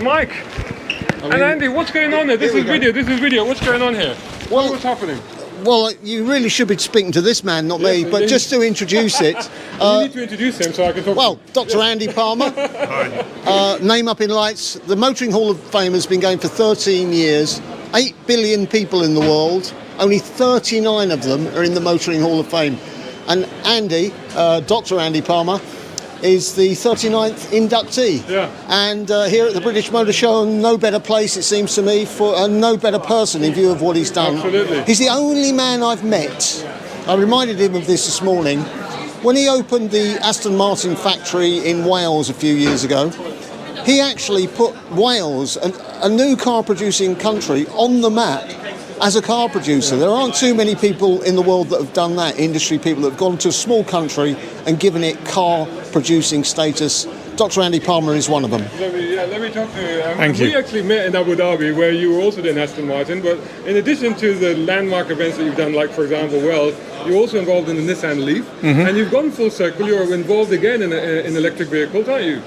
Mike and Andy, what's going on here? This is video. What's going on here? What's happening? Well, you really should be speaking to this man, not me, but just to introduce it. You need to introduce him so I can talk to him. Dr. Andy Palmer, name up in lights. The Motoring Hall of Fame has been going for 13 years. 8 billion people in the world. Only 39 of them are in the Motoring Hall of Fame. And Andy, Dr. Andy Palmer, is the 39th inductee. Yeah. And here at the British Motor Show, no better place, it seems to me, for no better person in view of what he's done. Absolutely. He's the only man I've met. I reminded him of this morning. When he opened the Aston Martin factory in Wales a few years ago, he actually put Wales, a new car producing country, on the map as a car producer. There aren't too many people in the world that have done that, industry people that have gone to a small country and given it car producing status. Dr. Andy Palmer is one of them. Let me talk to you. Thank you. We actually met in Abu Dhabi, where you were also in Aston Martin, but in addition to the landmark events that you've done, like for example Wales, you're also involved in the Nissan Leaf, and you've gone full circle. You're involved again in electric vehicles, aren't you?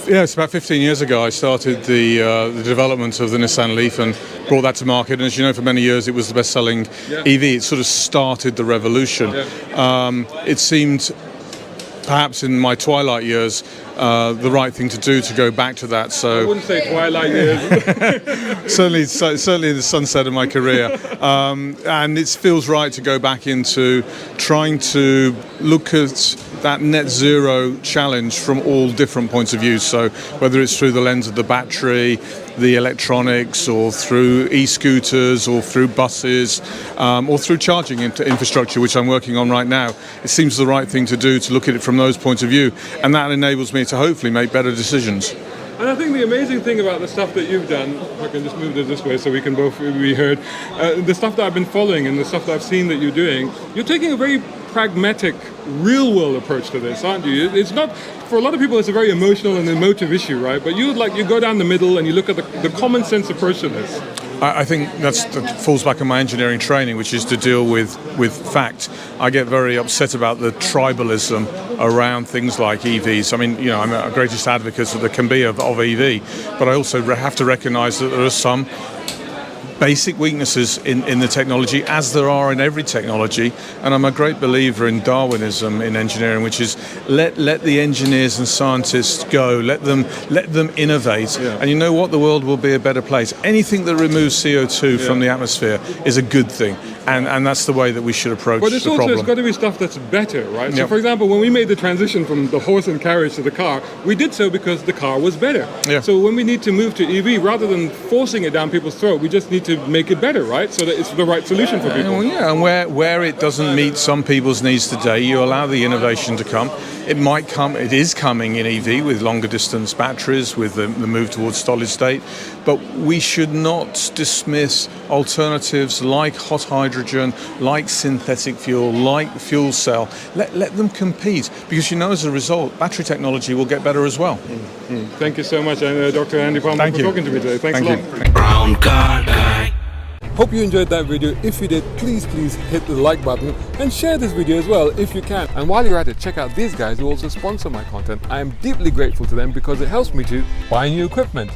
Yeah, it's about 15 years ago I started the development of the Nissan Leaf and brought that to market. And as you know, for many years it was the best-selling EV. It sort of started the revolution. It seemed, perhaps in my twilight years, the right thing to do to go back to that. So I wouldn't say twilight years. certainly the sunset of my career. And it feels right to go back into trying to look at that net zero challenge from all different points of view. So whether it's through the lens of the battery, the electronics, or through e-scooters, or through buses, or through charging infrastructure, which I'm working on right now, it seems the right thing to do to look at it from those points of view, and that enables me to hopefully make better decisions. And I think the amazing thing about the stuff that you've done, if I can just move this way so we can both be heard, the stuff that I've been following and the stuff that I've seen that you're doing, you're taking a very pragmatic, real-world approach to this, aren't you? It's not, for a lot of people, it's a very emotional and emotive issue, right? But you go down the middle and you look at the common sense approach to this. I think that falls back on my engineering training, which is to deal with fact. I get very upset about the tribalism around things like EVs. I mean, you know, I'm a greatest advocate that there can be of EV, but I also have to recognise that there are some basic weaknesses in the technology, as there are in every technology. And I'm a great believer in Darwinism in engineering, which is let the engineers and scientists go, let them innovate. And you know what, the world will be a better place. Anything that removes CO2 from the atmosphere is a good thing, and that's the way that we should approach the problem. But it's got to be stuff that's better, right? So for example, when we made the transition from the horse and carriage to the car, we did so because the car was better. So when we need to move to EV, rather than forcing it down people's throat, we just need to make it better, right? So that it's the right solution for people. And where it doesn't meet some people's needs today, you allow the innovation to come. It is coming in EV with longer distance batteries, with the move towards solid state, but we should not dismiss alternatives like hot hydrogen, like synthetic fuel, like fuel cell. Let them compete, because you know, as a result, battery technology will get better as well. Thank you so much, Dr. Andy Palmer, for talking to me today. Thanks a lot. Brown car guy. Hope you enjoyed that video. If you did, please hit the like button and share this video as well if you can. And while you're at it, check out these guys who also sponsor my content. I am deeply grateful to them because it helps me to buy new equipment,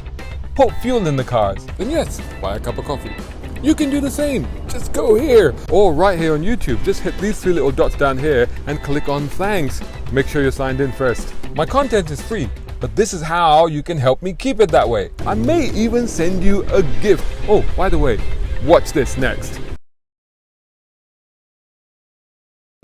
put fuel in the cars, and yes, buy a cup of coffee. You can do the same. Just go here or right here on YouTube. Just hit these 3 little dots down here and click on thanks. Make sure you're signed in first. My content is free, but this is how you can help me keep it that way. I may even send you a gift. Oh, by the way, watch this next.